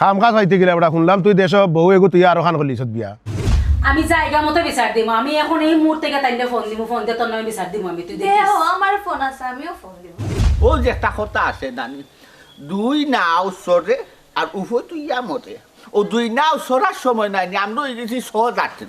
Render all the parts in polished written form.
খাম খাস হইতে গেলে ওটা শুনলাম তুই দেশ বউ এগো তুই আরো খান করলিস বিয়া আমি জায়গা মতো বিচার দিব আমি এখন এই মুহূর্তে তাইলে ফোন দিব ফোন দিয়ে তোর নামে বিচার দিব আমি তুই দেখিস আমার ফোন আছে আমিও ফোন দিব ও যে একটা কথা আছে নানি দুই নাও সরে আর উভয় তুই মতে ও দুই নাও সরার সময় নাই আমরা ওই গেছি সহজ আছে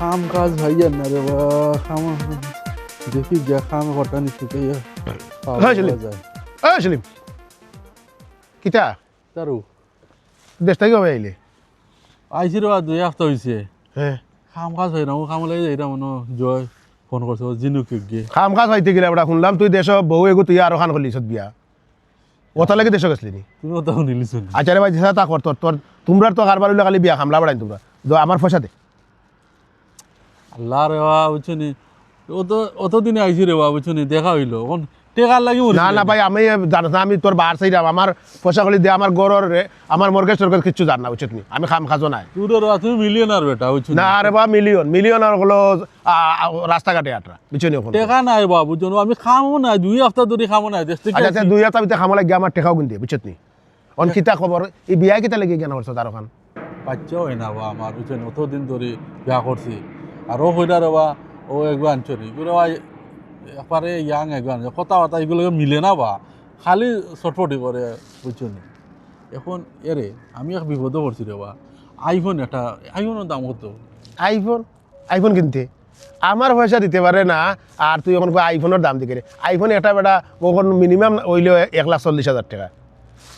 খাম কাজ ভাইয়া না রে বা খাম দেখি যা খাম ঘটানি শুকে সেলিম কিতা তারু দেশ থেকে কবে আইলে আইসি রে বা 2 সপ্তাহ হইছে হ্যাঁ খাম কাজ হয় না ও খাম লাগে এটা মনে জয় ফোন করছে জিনুকে গিয়ে খাম খাস হইতে গেলে ওটা শুনলাম তুই দেশ বউ এগো তুই আরো খান করলিস বিয়া ওটা লাগে দেশ গেছলি নি তুমি ওটাও নিলিস আচ্ছা রে ভাই তা কর তোর তোর তোমরা তো কারবার হইলে খালি বিয়া খামলা বাড়াই তোমরা আমার পয়সা দে আল্লাহ রে বা বুঝছনি অত দিনে আইসি রে বা বুঝছনি দেখা হইলো এখন টেকার লাগি না না ভাই আমি জানাস না আমি তোর বার চাইলাম আমার পয়সা কলি দিয়ে আমার গরর রে আমার মর্গেজ টর্গেজ কিচ্ছু জান না উচিত নি আমি খাম খাজো নাই তুই তুমি মিলিয়নার বেটা বুঝছনি না রে বা মিলিয়ন আর হলো রাস্তাঘাটে আটরা বিচনি ওখানে টেকা নাই বা বুঝছনি আমি খামও না 2 সপ্তাহ ধরে খামও না দেশ থেকে আচ্ছা দুই হাজার ভিতরে খামো লাগে আমার টেকাও কিনতে বুঝত নি অন কিতা খবর এই বিয়া কিতা লেগে কেন করছো তার ওখান বাচ্চা হয় না বা আমার বুঝছনি অতদিন ধরে বিয়া করছি আর ও হইলা রে বা ও একবার আনছনি এগুলো একবারে ইয়াং একবার কথাবার্তা এগুলো মিলে না বা খালি ছটফটি করে বুঝছনি এখন এরে আমি এক বিপদে পড়ছি রে বা আইফোনের দাম কত আইফোন কিনতে আমার পয়সা দিতে পারে না আর তুই এখন আইফোনের দাম দিকে আইফোন এটা বেটা ওখান মিনিমাম হইলে 1,40,000 টাকা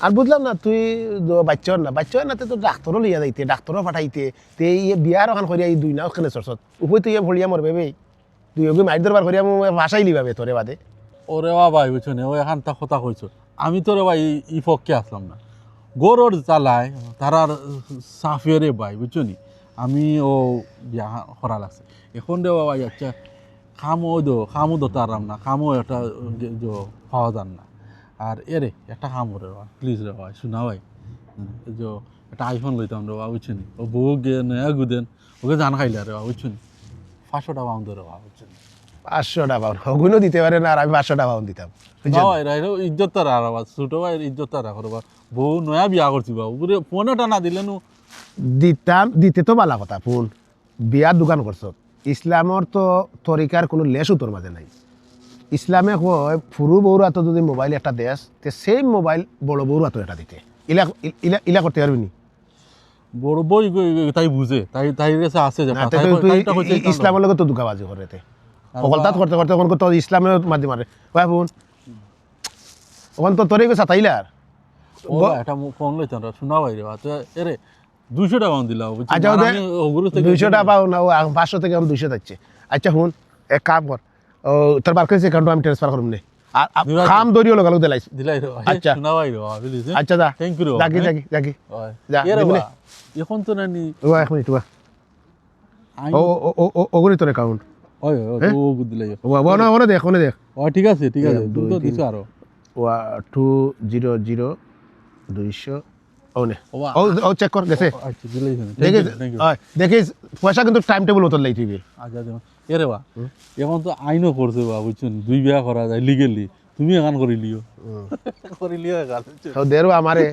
আর বুঝলাম না তুই বাচ্চা না তো ডাক্তারও লিয়া যাইতে ডাক্তারও পাঠাইতে তে ইয়ে বিয়ার ওখান করিয়া এই 2 নাও খেলে চরচত উভয় তুই ভরিয়া মরবে বে তুই ওকে মাইর দরবার করিয়া ভাষাই লিবাবে তোরে বাদে ওরে বা ভাই বুঝছনি ও এখন তা কথা কইছো আমি তোরে ভাই ই পক্ষে আসলাম না গরুর চালায় তারার সাফিয়ারে ভাই বুঝছনি আমি ও বিয়া করা লাগছে এখন রে ভাই আচ্ছা খামো দো তারাম না খামো একটা পাওয়া যান না আর এরে একটা খামো রে বা প্লিজ রে ভাই শোনা ভাই যে একটা আইফোন লইতাম রে বা বুঝছনি ও বউ গে নয়া গুদেন ওকে জান খাইলে রে বা বুঝছনি 500 টাকা পাউন্ড রে বা বুঝছনি 500 টাকা পাউন্ড ওগুলো দিতে পারে না আর আমি 500 টাকা পাউন্ড দিতাম ভাই রাইরো ইজ্জত তারা আর বা ছোট ভাই ইজ্জত তারা করবা বউ নয়া বিয়া করছি বা উপরে ফোনটা না দিলে নু দিতে তো বালা কথা ফোন বিয়ার দোকান করছ ইসলামর তো তরিকার কোনো লেশও তোর মাঝে নাই ইসলামে কয় ফুরু বউরা তো যদি মোবাইল একটা দেশ তে সেম মোবাইল বড় বউরা তো এটা দিতে ইলা করতে পারবি নি বড় বই তাই বুঝে তাই কাছে আছে যে ইসলামের লগে তো দুঃখাবাজি করে সকলতাত করতে করতে ওখান তো ইসলামের মাধ্যমে মারে ভাই বোন ওখান তো তোরে গেছে তাইলে আর একটা ফোন লইতাম শোনা ভাই রে এরে 200 টাকা দিলাম আচ্ছা 200 টাকা পাও না 500 থেকে 200 যাচ্ছে আচ্ছা হুন এক কাম কর তোর বারকেস অ্যাকাউন্ট আমি ট্রান্সফার করব নে আর কাম দরিও লাগালো দিলাই রে আচ্ছা শোনা ভাই রে প্লিজ আচ্ছা যা থ্যাংক ইউ জাগি যা এখন তো নানি ও এক মিনিট ওগুলি তোর অ্যাকাউন্ট ওই ও দিলাই ওনা দেখ ঠিক আছে তুমি তো দিছো আরো 200 200 ও চেক কর গেছে আচ্ছা দিলাই দেখিস পয়সা কিন্তু টাইম টেবিল মতো লাই তুই আচ্ছা এরে বা এখন তো আইনও করছে বা বুঝছেন 2 বিয়া করা যায় লিগেলি তুমি এখান করিলিও দেরো আমারে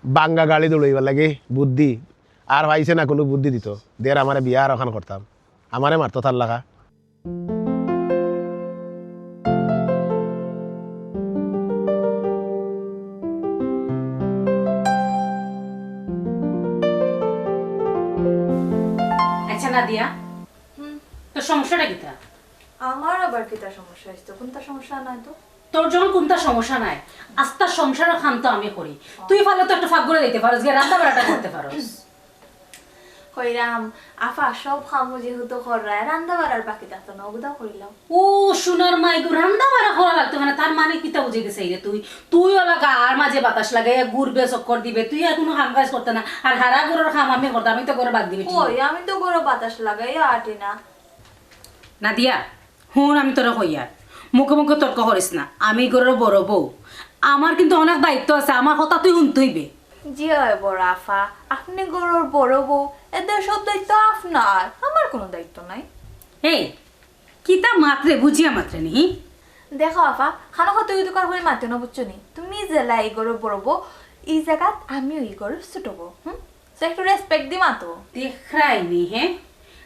বাঙ্গা গাড়ি দৌড়াইবার লাগে বুদ্ধি আর পাইছে না কোনো বুদ্ধি দিত দের আমারে বিয়া আর ওখান করতাম আমারে মারতো তার লাগা আচ্ছা নাদিয়া তোর সমস্যাটা কিতা আমার আবার কিতা সমস্যা হইছে কোনটা সমস্যা নাই তো তোর যখন কোনটা সমস্যা নাই আস্তা সংসারের খাম তো আমি করি তুই ফালে তো একটা ফাঁক করে দিতে পারোস গিয়ে রান্না বাড়াটা করতে পারোস কইরাম আফা সব খামু যেহেতু করায় রান্না বাড়ার বাকি থাকতো না ওগুলো কইলাম ও সোনার মাইগু রান্না বাড়া করা লাগতো মানে তার মানে কিতা বুঝে গেছে রে তুই ওলা গার মাঝে বাতাস লাগাই ঘুরবে চক্কর দিবে তুই আর কোনো কাম কাজ করতে না আর হারা গরুর খাম আমি করতাম আমি তো করে বাদ দিবি কই আমি তো গরো বাতাস লাগাই আটে না নাদিয়া হুন আমি তোরা কইয়া মুখে মুখে তর্ক করিস না আমি গরুর বড় বউ আমার কিন্তু অনেক দায়িত্ব আছে আমার কথা তুই শুনতে হইবে জি হয় বড় আফা, আপনি গরুর বড় বউ, এদের সব দায়িত্ব আপনার, আমার কোনো দায়িত্ব নাই। এই কিতা মাত্রে বুঝিয়া মাত্রে নি দেখো আফা, খানো খাতে ওই দোকান করে মাতে না বুঝছো নি, তুমি জেলা এই গরুর বড় বউ, এই জায়গাত আমিও এই গরুর ছোট বউ। তো একটু রেসপেক্ট দি মাতো। দেখাই নি হ্যাঁ,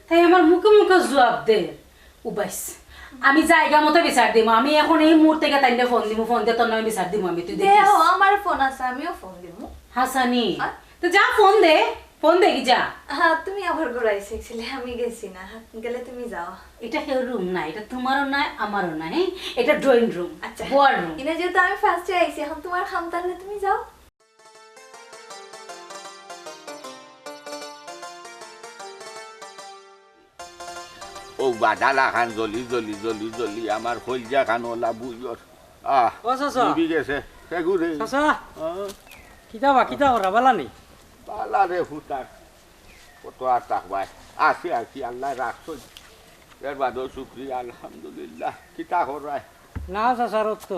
তাই আমার মুখে মুখে জবাব দে উবাইস। আমি জায়গা মতো বিচার দিব, আমি এখন এই মুহূর্তে গিয়ে তাইলে ফোন দিব, ফোন দিয়ে তোর নামে বিচার দিব আমি, তুই দেখিস। দেখো আমার ফোন আছে, আমিও ফোন দিব। হাসানি তো যা ফোন দে, ফোন দেখি যা। হ্যাঁ তুমি আবার ঘুরাই শিখছিলে, আমি গেছি না, গেলে তুমি যাও। এটা কেউ রুম না, এটা তোমারও নয় আমারও নয়, হ্যাঁ এটা ড্রয়িং রুম, আচ্ছা বর রুম। এটা যেহেতু আমি ফার্স্টে আইছি, এখন তোমার খাম, তাহলে তুমি যাও। ও বাদালা খান জলি জলি জলি জলি আমার কলজা খান ওলা বুঝর ও চাচা নিবি গেছে সেগুরে চাচা কিতা ওরা বালা নেই পালা রে ফুটার কত আর তাকবাই আসি আসি আল্লাহ রাখছো এর বাদও শুক্রিয়া আলহামদুলিল্লাহ কিতা করাই না চাচা রত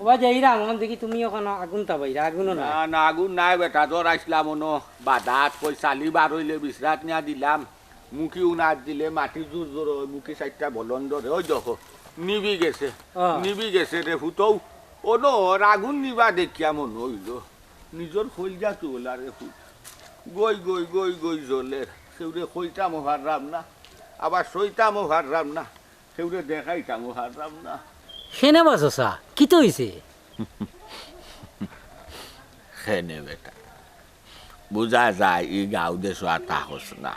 ওবা যাইরা আমার দেখি তুমি ওখানে আগুন তাবাইরা আগুনও না না না আগুন নাই বেটা তোর আসলাম মনো বাদাত কই চালি বার হইলে বিশ্রাত নিয়া দিলাম মুখি উনার দিলে মাটি জোর জোর ওই মুখি চারটা বলন ধরে ওই দেখো নিবি গেছে নিবি গেছে রে ফুটও ও নো আগুন নিবা দেখিয়া মন হইল নিজর খৈলজা তোলা রে ফুট গই গই গই গই জলের সেউরে খৈটা মোহার রাম না আবার সইটা মোহার রাম না সেউরে দেখাইটা মোহার রাম না সেনে বা চাচা কি তো হইছে খেনে বেটা বুঝা যায় ই গাঁও দেশ আর তাহস না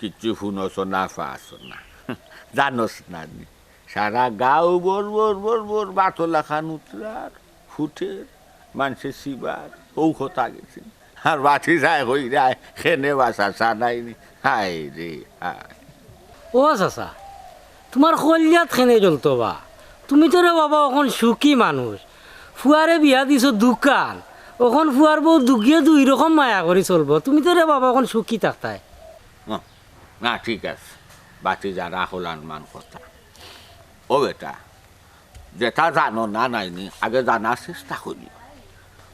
কিচ্ছু শুনস না ফাঁস না জানস না নি সারা গাঁও বর বর বর বর বাতলা খান উতরার ফুটের মানুষে শিবার ও কথা গেছে আর বাতি যায় হই যায় খেনে বাসা সানাইনি হাই রে হাই ও চাচা তোমার কলিয়াত খেনে জ্বলতো বা তুমি তো রে বাবা এখন সুখী মানুষ ফুয়ারে বিয়া দিছ দোকান ওখন ফুয়ার বউ দুগিয়ে দুই রকম মায়া করে চলবো তুমি তো রে বাবা এখন সুখী থাকতাই না ঠিক আছে বাতি যারা হলান মান কথা ও বেটা যেটা জানো না নাইনি আগে জানার চেষ্টা করি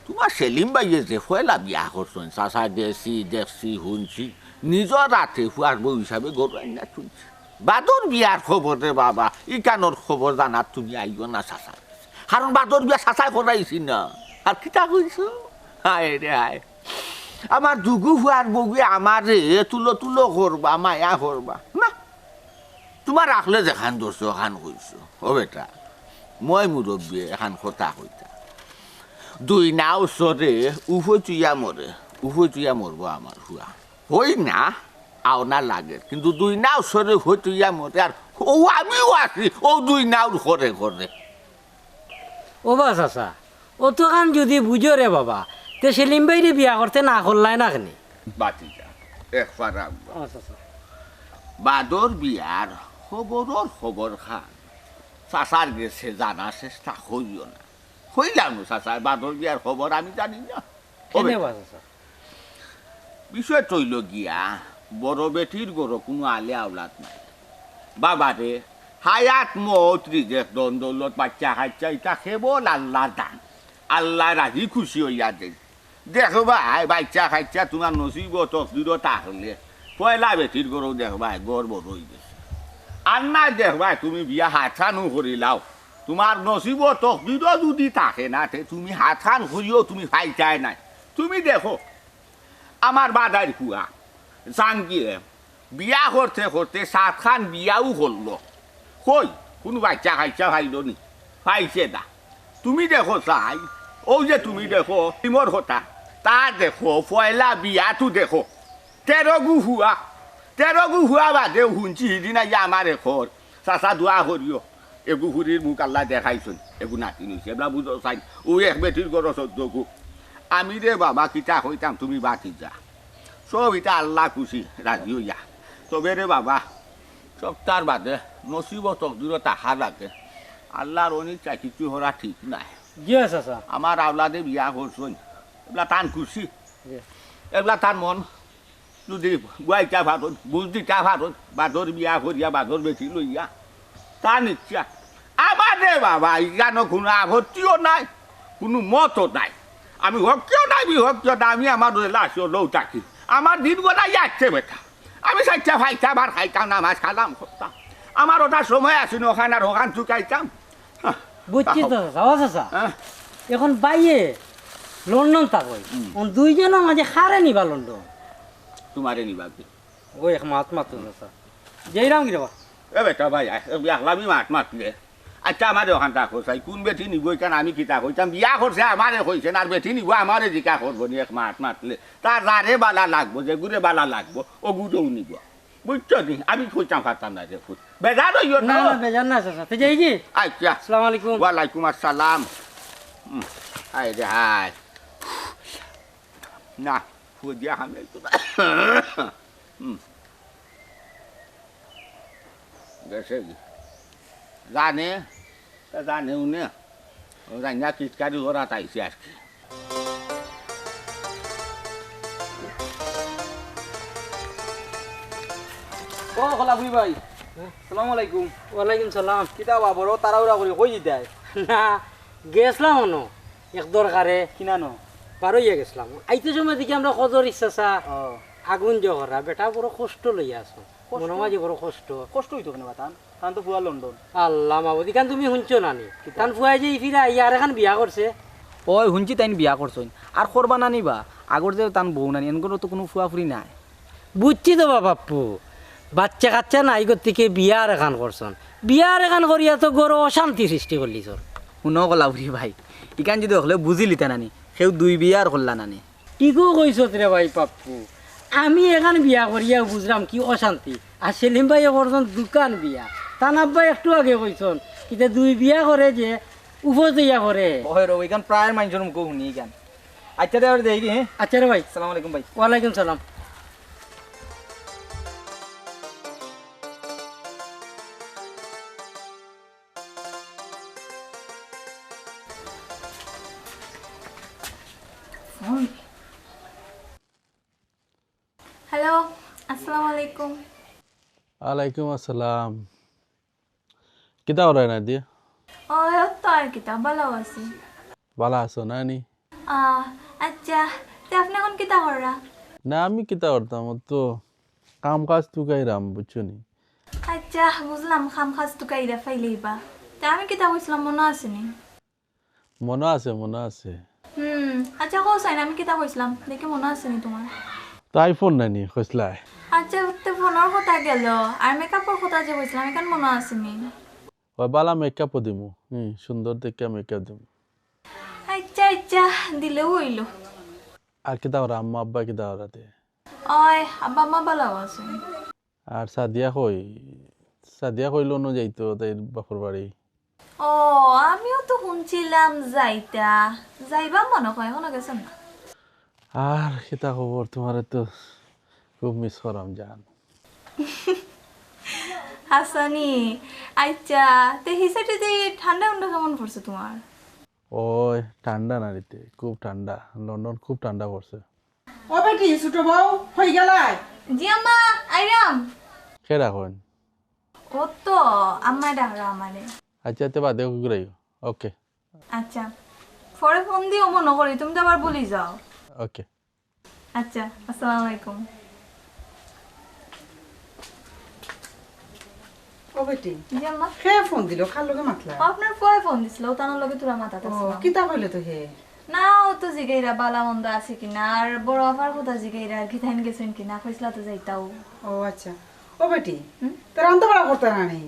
তোমার সেলিম ভাইয়ে যে ফয়লা বিয়া করছেন চাচা দেখছি দেখছি শুনছি নিজর রাতে ফুয়ার বউ হিসাবে গরু আইনা শুনছি বাদর বিয়ার খবর রে বাবা ইকানোর খবর জানার তুমি আইও না চাচা কারণ বাদর বিয়া চাচাই করাইছি না আর কিতা কইছ হায় রে হায় আমার দুগু ফুয়ার বউয়ে আমার রে তুলো তুলো করবা মায়া করবা না তোমার রাখলে যেখান ধরছো ওখান কইছো ও বেটা মই মুরব্বী এখান কথা কইতা দুই নাও সরে উফই চুইয়া মরে উফই চুইয়া মরবো আমার ফুয়া হই না আও না লাগে কিন্তু দুই নাও সরে হই চুইয়া মরে আর ও আমিও আছি ও দুই নাও করে করে ও বা চাচা ও তো কান যদি বুঝো রে বাবা তে সেলিম ভাইরে বিয়া করতে না করলাই না কেন বাতি যা একবার রাখবো ও চাচা বাদর বিয়ার খবর খান চাচার গেছে জানার চেষ্টা হইও না হইলাম চাচার বাদর বিয়ার খবর আমি জানি না কেনে বা চাচা বিষয় তৈল গিয়া বড় বেটির গরো কোনো আলে আওলাদ নাই বাবারে হায়াত মত রিজেক দন দৌলত বাচ্চা কাচ্চা ইটা কেবল আল্লাহর দান আল্লাহ রাজি খুশি হইয়া দেন দেখবা বাচ্চা কাচ্চা তোমার নসিব তকদিরও তাহলে পয়লা বেটির গরু দেখবা গড় বড় হয়ে গেছে আর না দেখবা তুমি বিয়া হাতখানো করিলাও তোমার নসিব তকদিরও যদি থাকে না তুমি হাতখান করিও তুমি ফাইটাই নাই তুমি দেখো আমার বাদার কুয়া জাঙ্গিয়ে বিয়া করতে করতে 7 খান বিয়াও করলো কই কোনো বাচ্চা কাচ্চা ভাইল নি পাইছে দা তুমি দেখো চাই ও যে তুমি দেখো তিমর কথা তা দেখো পয়লা বিয়াটো দেখো 13 গু হুয়া বাদে শুনছি সিদিনা ইয়া আমার এখর চাচা দোয়া করিও এগু হুরির মুখ আল্লাহ দেখাইছুন এগু নাতি নিছে এবলা বুঝো চাই ও এক বেটির গর 14 গু আমি রে বাবা কিতা হইতাম তুমি বাতি যা সব এটা আল্লাহ খুশি রাজি হইয়া তবে রে বাবা সব তার বাদে নসিব তকদির টাকা লাগে আল্লাহর অনেক চাকরি হরা ঠিক নাই জিয়া চাচা আমার আওলাদে বিয়া করছেন এগুলা টান খুশি এগুলা তার মন যদি গুয়াইটা ভারত বুঝদিটা ভারত বাদর বিয়া করিয়া বাদর বেশি লইয়া তার ইচ্ছা আমার রে বাবা ইগানো কোনো আপত্তিও নাই কোনো মতও নাই আমি হকিও না বিহকিও না, আমি আমার লাশও লৌ থাকি। আমার দিনগুলা যাচ্ছে বেটা। আমি চাইটা ফাইতাম আর খাইতাম না, মাছ খালাম করতাম। আমার ওটা সময় আসিন ওখানে আর ওখান চুকাইতাম। বুঝছি তো চাচা, ও চাচা হ্যাঁ, এখন বাইয়ে লন্ডন থাকই দুইজনের মাঝে খারে নিবা লন্ডন তোমারে নিবাবি। ওই এক মাত মাত্র চাচা যেইরাম কি রেবা এ বেটা ভাই একলামি মাত মাতলে। আচ্ছা আমার ওখানটা কোথায় কোন বেটি নিব কেন আমি কিতা কইতাম, বিয়া করছে আমারে কইছেন আর বেটি নিব আমারে জিকা করবো নি এক মাত মাতলে। তার রারে বালা লাগবো, যে গুড়ে বালা লাগবো ও গুড়েও নিব, বুঝছো নি? আমি কইতাম পারতাম না যে ফুট বেজার হইও না না। না বেজার না চাচা তো যাই কি আচ্ছা, আসসালামু আলাইকুম। ওয়ালাইকুম আসসালাম। হাই রে হাই, না ফুদিয়া হামে তো গেছে জানে জানে উনি রান্না কিটকারি ওরা তাইছে আর কি। ও খোলাফুলি ভাই, সালাম আলাইকুম। ওয়ালাইকুম সালাম। কিতা বাবর তাড়াহুড়া করে কই দিতাই? না গেছিলাম অনো এক দরকারে কিনানো? পারইয়া গেছিলাম। আইতে সময় দেখি আমরা কদর ইচ্ছা চা ও আগুন জহরা বেটা বড় কষ্ট লইয়া আছো, মনে মাঝে বড় কষ্ট। কষ্ট হইতো কেন বাতান? তান তো পুয়া লন্ডন। আল্লাহ মাবুদি কান তুমি শুনছো নানি কান ফুয়াই যে ফিরা ইয়ার এখন বিয়া করছে। ওই শুনছি তাইন বিয়া করছইন আর করবা না নিবা? আগর যে তান বউ নানি এনকো তো কোনো ফুয়া ফুরি নাই। বুঝছি তো বাপ্পু, বাচ্চা কাচ্চা নাই থেকে বিয়ার এখান করছন, বিয়ার এখান করিয়া তো গরো অশান্তি সৃষ্টি করলি তোর। শুনো খোলাফুলি ভাই, ইকান যদি হলে বুঝিলিতা নানি সেও দুই বিয়া আর করলা নানি। ঠিকও কইছ রে ভাই পাপ্পু, আমি এখান বিয়া করিয়া বুঝলাম কি অশান্তি। আর সেলিম ভাই করছেন দোকান বিয়া, তানাব ভাই একটু আগে কইছন কিন্তু দুই বিয়া করে যে উপজয়া করে। ওই রো ইকান প্রায় মানুষের মুখও শুনি ইকান। আচ্ছা দেওয়ার দেই কি? হ্যাঁ, আচ্ছা রে ভাই, সালাম আলাইকুম ভাই। ওয়ালাইকুম সালাম। হ্যালো, আসসালামু আলাইকুম। ওয়ালাইকুম আসসালাম। কিতা ওরা না দিয়ে ও তো আর কিতা ভালো আছি। ভালো আছো নানি? আচ্ছা, তে আপনি এখন কিতা কররা? না আমি কিতা করতাম, ও তো কাম কাজ টুকাইরাম বুঝছো নি। আচ্ছা বুঝলাম, খাম খাস তো কাইরা ফাইলেইবা। তা আমি কিতা কইছিলাম মনে আসেনি? মনে আছে মনে আছে। আচ্ছা কইছাই না আমি কিতা কইছিলাম দেখে মনে আসেনি তোমার? তো আইফোন নানি কইসলাই? আচ্ছা তো ফোনের কথা গেল আর মেকআপের কথা যে কইছিলাম কেন মনে আসেনি? ওই বালা মেকআপও দিমু, সুন্দর দেখে মেকআপ দিমু। আচ্ছা আচ্ছা দিলেও হইল। আর কিতা ওরা আম্মা আব্বা কিতা ওরাতে? ওই আব্বা মা ভালো আছে। আর সাদিয়া কইলো না যাইতো তাই বাপর বাড়ি। ও আমিও তো শুনছিলাম যাইবা মনে হয় এখনো গেছেন না? আর কিতা খবর তোমার? তো খুব মিস করাম জান। হাসানি আচ্ছা তে হিসাটিতে ঠান্ডা উন্ডা কেমন পড়ছে তোমার? ওই ঠান্ডা নারীতে খুব ঠান্ডা, লন্ডন খুব ঠান্ডা পড়ছে। ও বেটি ছোট বউ হয়ে গেলাই? জি আম্মা আইরাম। কে রাখেন? ও তো আম্মা ডাকরা আমারে। আচ্ছা তে বাদে ঘুরাই। ওকে আচ্ছা পরে ফোন দিও মনে করি, তুমি তো আবার বলি যাও। ওকে আচ্ছা আসসালামু আলাইকুম। ও বেটি জি আম্মা। কে ফোন দিল? কার লগে মাতলা? আপনার পরে ফোন দিছিল তানোর লগে তোরা মাথা ও তাছিল কিতা কইলে তো হে? না ও তো জিগাইরা বালা মন্দ আছে কিনা আর বড় আফার কথা জিগাইরা আর কি থাইন গেছেন কিনা কইছলা তো যাইতাও। ও আচ্ছা ও বেটি তোর রান্না বাড়া করতে না নেই?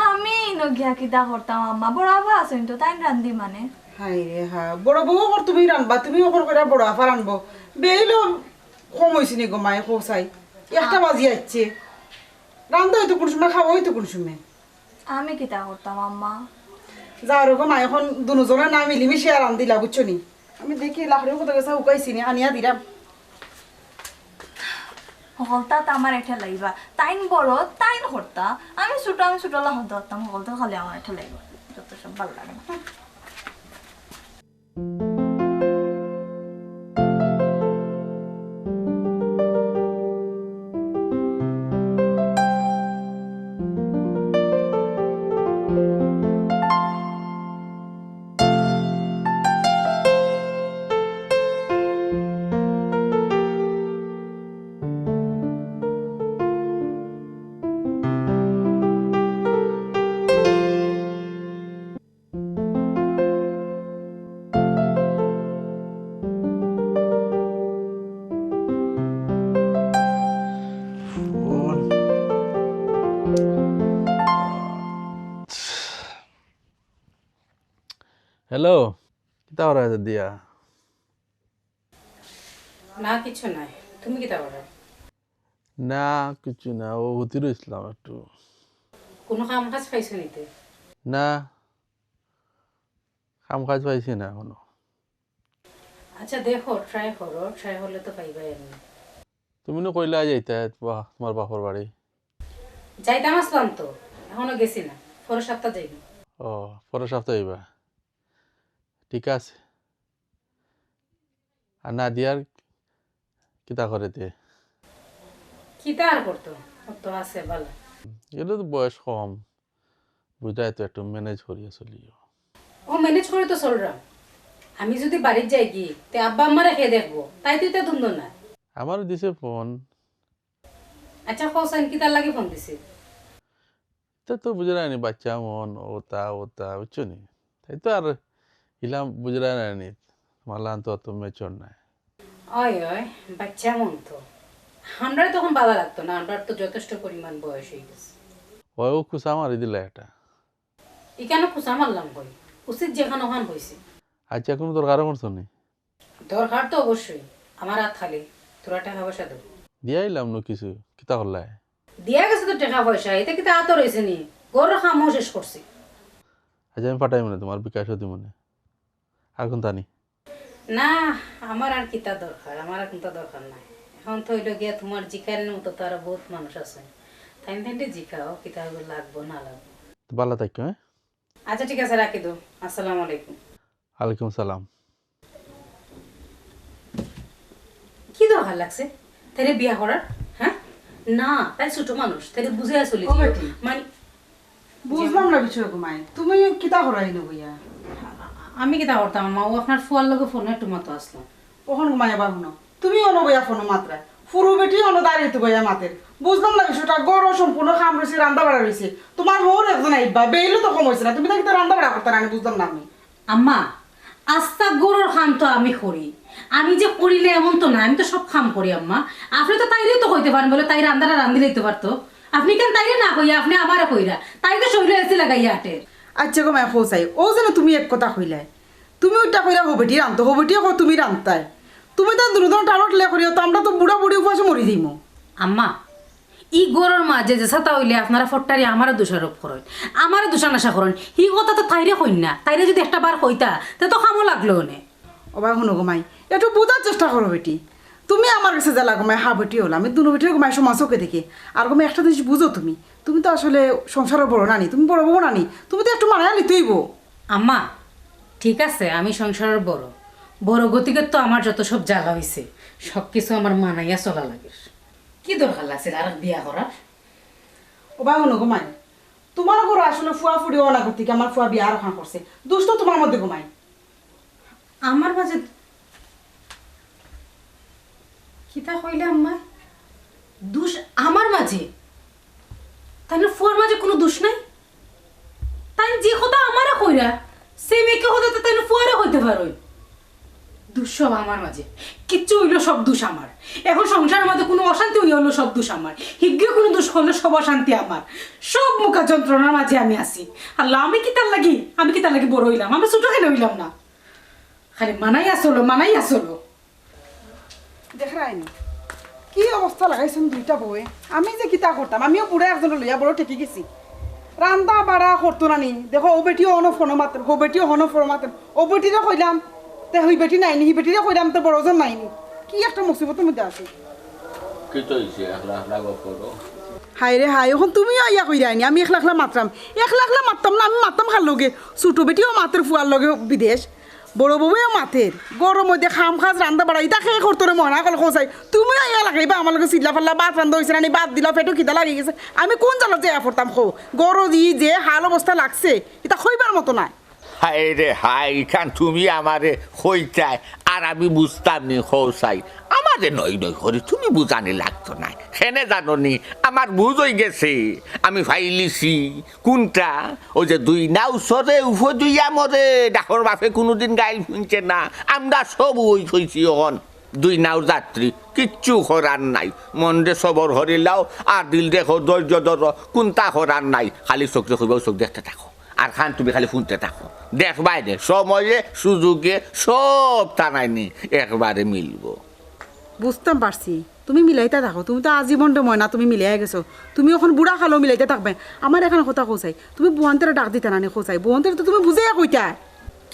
আমি নগিয়া কিতা করতাম আম্মা, বড় আফা আছেন তো তাই রান্ধি মানে। হাই রে হা, বড় বউ কর তুমি রানবা, তুমি ওপর করে বড় আফা রানবো। বেইলো কম হইছে নি গো মায়ে পৌঁছাই 1টা বাজি যাচ্ছে। রান্ধা হয়তো কোন সময়, খাওয়া হয়তো কোন সময়। আমি কিতা করতাম আম্মা? যাও রকম মা এখন দুজনের না মিলিমিশে আর রান্ধিলা বুঝছো নি। আমি দেখি লাখড়িও কত গেছে উকাইছি নি আনিয়া দিলাম। হলতা তো আমার এটা লাইবা, তাইন বড় তাইন হরতা, আমি ছোটলা হতে হতাম, হলতা খালি আমার এটা লাইবা, যত সব ভালো লাগে না। হ্যালো কিতা করা আছে দিয়া? না কিছু নাই, তুমি কি তা করো? না কিছু না, ও হতে রয়েছিলাম একটু। কোনো কাম কাজ পাইছো নিতে? না কাম কাজ পাইছি না এখনো। আচ্ছা দেখো, ট্রাই করো, ট্রাই হলে তো পাইবাই। আমি তুমি না কইলা যাইতা তোমার বাপর বাড়ি। যাইতাম আসলাম তো, এখনো গেছি না, পরের সপ্তাহ যাইব। ও পরের সপ্তাহে আইবা, ঠিক আছে। আর নাদিয়ার কিতা করে দিয়ে? কি তা আর করতো, ওর তো আছে ভালো। এটা তো বয়স কম, বুঝাই তো একটু ম্যানেজ করিয়া চলিও। ও ম্যানেজ করে তো চলরাম। আমি যদি বাড়ির যাই কি তে আব্বা আম্মা রেখে দেখবো, তাই তুই তো দুমদ না। আমারও দিছে ফোন। আচ্ছা হোসেন কি তার লাগে ফোন দিছে? তা তো বুঝলাই নি, বাচ্চা মন ওতা বুঝছো নি, তাই তো আর ইলাম বুঝলাই নি। মালান তো অত মেচর নাই। ওই ওই বাচ্চা মন তো, আমরা তখন বাধা লাগতো না, আমরা তো যথেষ্ট পরিমাণ বয়স হয়ে গেছে। ও খুশা মারি দিলা এটা। ই কেন খুশা মারলাম কই, উচিত যেখানে ওখান হয়েছে। আচ্ছা কোনো দরকারও করছো নি? দরকার তো অবশ্যই, আমার হাত খালি, তোরা টাকা পয়সা দেবো। দিয়াইলাম না কিছু, কিতা করলাই? দিয়া গেছে তো টাকা পয়সা, এতে কি তা আত রয়েছে নি, গরুর খামও শেষ করছি। আচ্ছা আমি পাঠাই মনে, তোমার বিকাশ হতে মনে আর কোন তানি? না আমার আর কিতা দরকার, আমার আর কোনটা দরকার নাই। এখন তো হইল গিয়া তোমার জিকারের মতো তো আরো বহুত মানুষ আছে, তাই তাইতে জিকাও কিতা লাগবো না লাগবো। তো ভালো থাকো। হ্যাঁ আচ্ছা ঠিক আছে, রাখি দো। আসসালামু আলাইকুম। ওয়ালাইকুম সালাম। কি দরকার লাগছে তাই বিয়া করার? হ্যাঁ না, তাই ছোট মানুষ, তাই বুঝে চলি ও বেটি। মানে বুঝলাম না বিষয় ঘুমাই, তুমি কিতা করাই নবইয়া? আমি কিতা করতাম মা, ও আপনার ফুয়ার লগে ফোনে একটু মতো আসলাম। কখন ঘুমাই আবার শুনো, তুমি অনবইয়া ফোনো মাত্রা ফুরু বেটি অন দাঁড়িয়ে তো বইয়া মাতের। বুঝলাম না বিষয়টা, গড় সম্পূর্ণ খাম রয়েছে, রান্না বাড়া রয়েছে, তোমার হোর একজন আইবা বেইলে তো কম হয়েছে না, তুমি তাকে রান্না বাড়া করতে না, বুঝলাম না আমি। আম্মা আস্তা গরুর খাম তো আমি করি, আমি যে করিলে এমন তো না, আমি তো সব খাম করি আম্মা। আপনি তো তাইরে তো কইতে পারেন, বলে তাই রান্নাটা রান্ধি লইতে পারতো। আপনি কেন তাইরে না কইয়া আপনি আমারে কইরা, তাই তো শরীরে এসে লাগাইয়া আটে। আচ্ছা গো মায় খোঁচাই, ও যেন তুমি এক কথা কইলাই, তুমি ওইটা কইলা হবেটি রান্ধতো, হবেটি কো তুমি রান্তায়, তুমি তো দুর্ধন টালট লে করিও, তো আমরা তো বুড়া বুড়ি উপাসে মরি দিইমু। আম্মা ই গরুর মাঝে যে সাতা হইলে আপনারা ফট্টারি আমারও দোষারোপ করেন, আমারও দোষানাশা করেন, হি কথা তো তাইরে কইন না, তাইরে যদি একটা বার কইতা তে তো খামো লাগলো নে। ওবা শুনো গো মাই, একটু বোঝার চেষ্টা করো বেটি, তুমি আমার কাছে জ্বালা গো মাই, হা বেটি হলো, আমি দুনো বেটির গোমাই সমাজ চোখে দেখে। আর গো মাই একটা জিনিস বুঝো, তুমি তুমি তো আসলে সংসারের বড় নানি, তুমি বড় বউ নানি, তুমি তো একটু মানায় নিতেইব। আম্মা ঠিক আছে, আমি সংসারের বড় বড় গতিকে তো আমার যত সব জ্বালা হয়েছে সব কিছু আমার মানাইয়া চলা লাগে। কি দরকার লাগছে আর বিয়া করার? ওবা শুনো গো মাই, তোমার ঘরে আসলে ফুয়া ফুড়ি অনাগত থেকে আমার ফুয়া বিয়া রক্ষা করছে, দুষ্ট তোমার মধ্যে গোমাই। আমার মাঝে কিতা কইলে আম্মা? দোষ আমার মাঝে? তাহলে ফুয়ার মাঝে কোনো দোষ নাই? তাই যে কথা আমারে কইরা সে মেয়েকে হতে তো তাই ফুয়ারে হইতে পারোই। দোষ সব আমার মাঝে, কিচ্ছু হইলো সব দোষ আমার। এখন সংসারের মধ্যে কোনো অশান্তি হইলো সব দোষ আমার, হিগ্গে কোনো দোষ করলে সব অশান্তি আমার, সব মুখা যন্ত্রণার মাঝে আমি আছি। আল্লাহ আমি কি তার লাগি বড় হইলাম? আমি ছোট কেন হইলাম না? খালি মানাই আসলো। দেখ রাইনি কি অবস্থা লাগাইছেন দুইটা বউয়ে, আমি যে কিতা করতাম, আমিও পুরো একজন লইয়া বড় ঠেকে গেছি, রান্দা বাড়া করতো নানি। দেখো ও বেটিও হনো ফোনো মাতেন, ও বেটিও হনো ফোনো মাতেন, ও বেটিরে কইলাম তে হই বেটি নাইনি, হি বেটিরে কইলাম তো বড়জন নাইনি, কি একটা মুসিবতের মধ্যে আছে। কি তৈছে একলা একলা গপ করো? হাই রে হাই, এখন তুমিও আইয়া কই রাইনি, আমি 1 লাখ মাত্রাম, 1 লাখ মারতাম না, আমি মারতাম খার লগে, ছোট বেটিও মাতের ফুয়ার লগে বিদেশ, বড় বউও মাথের গরম মধ্যে খাম খাজ রান্দা বাড়া ইতা খেয়ে করতো রে মনে কল খোঁচাই, তুমিও আইয়া লাগাইবা আমার লগে চিল্লা ফাল্লা, বাদ রান্দা হয়েছে না বাদ দিলা, পেটও খিদা লাগি গেছে, আমি কোন জালত যে পড়তাম খো, গরজ ই যে হাল অবস্থা লাগছে এটা খইবার মতো নাই। হাই রে হাই, খান তুমি আমারে হইতাই আর আমি বুঝতাম নি হৌসাই, আমারে নই করি তুমি বুঝানি লাগতো না, হেনে জানো নি আমার বুঝ হয়ে গেছে, আমি ফাইলিছি কোনটা, ওই যে দুই নাও সরে উফো দুইয়া মরে, ডাকর বাপে কোনোদিন গাইল শুনছে না, আমরা সব ওই হইছি এখন দুই নাও যাত্রী, কিচ্ছু করার নাই, মন দে সবর হরিলাও আর দিল দেখো ধৈর্য ধরো, কোনটা করার নাই, খালি চোখ দেখো চোখ দেখতে থাকো, আর খান তুমি খালি শুনতে থাকো দেখবাই দে সময়ে সুযোগে সব টানাইনি একবারে মিলব বুঝতাম পারছি তুমি মিলাইতে থাকো তুমি তো আজীবনটা ময়না তুমি মিলাই গেছো তুমি এখন বুড়া খালো মিলাইতে থাকবে আমার এখানে কথা কোচাই তুমি বোহান্তের ডাক দিতে না কোচাই বোহান্তের তো তুমি বুঝে কইতা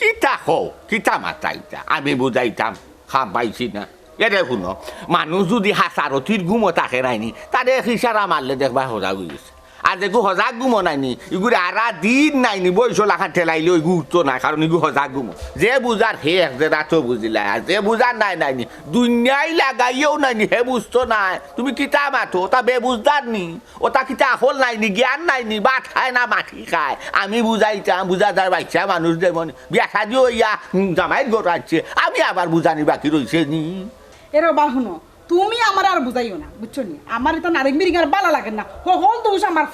কিতা হও কিতা মাতাইতা আমি বুঝাইতাম খাম পাইছি না এরে শুনো মানুষ যদি হাসারথির গুমো তাকে নাইনি তারে হিসারা মারলে দেখবা সজাগ হয়েছে আর দেখো সজাগ গুমো নাইনি এগুলো আরা দিন নাইনি বয়স লাখান ঠেলাইলে ওই গুরুত্ব নাই কারণ এগুলো সজাগ গুমো যে বুঝার হে এক যে রাতো বুঝিলাই আর যে বুঝার নাই নাইনি দুনিয়ায় লাগাইও নাইনি হে বুঝতো নাই তুমি কিতা মাতো ওটা বেবুঝদার নি ওটা কিতা আসল নাইনি জ্ঞান নাইনি ভাত খায় না মাটি খায় আমি বুঝাইতাম বুঝা যার বাচ্চা মানুষ যেমন বিয়া সাজিও ইয়া জামাই গড়াচ্ছে আমি আবার বুঝানি বাকি রয়েছে নি এরা বা শুনো তুমি আমার আর বুঝাইও না বুঝছো নি আমার এটা নারেক মিরিঙ্গার বালা লাগে না হল দোষ আমার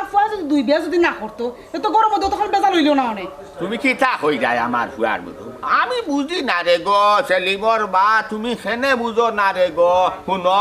ফুয়ার যদি দুই বিয়া যদি না করতো তো গরম মধ্যে তখন বেজাল হইল না অনেক তুমি কি তা হই যায় আমার ফুয়ার মতো আমি বুঝি না রে গো সেলিমর বা তুমি সেনে বুঝো না রে গো শুনো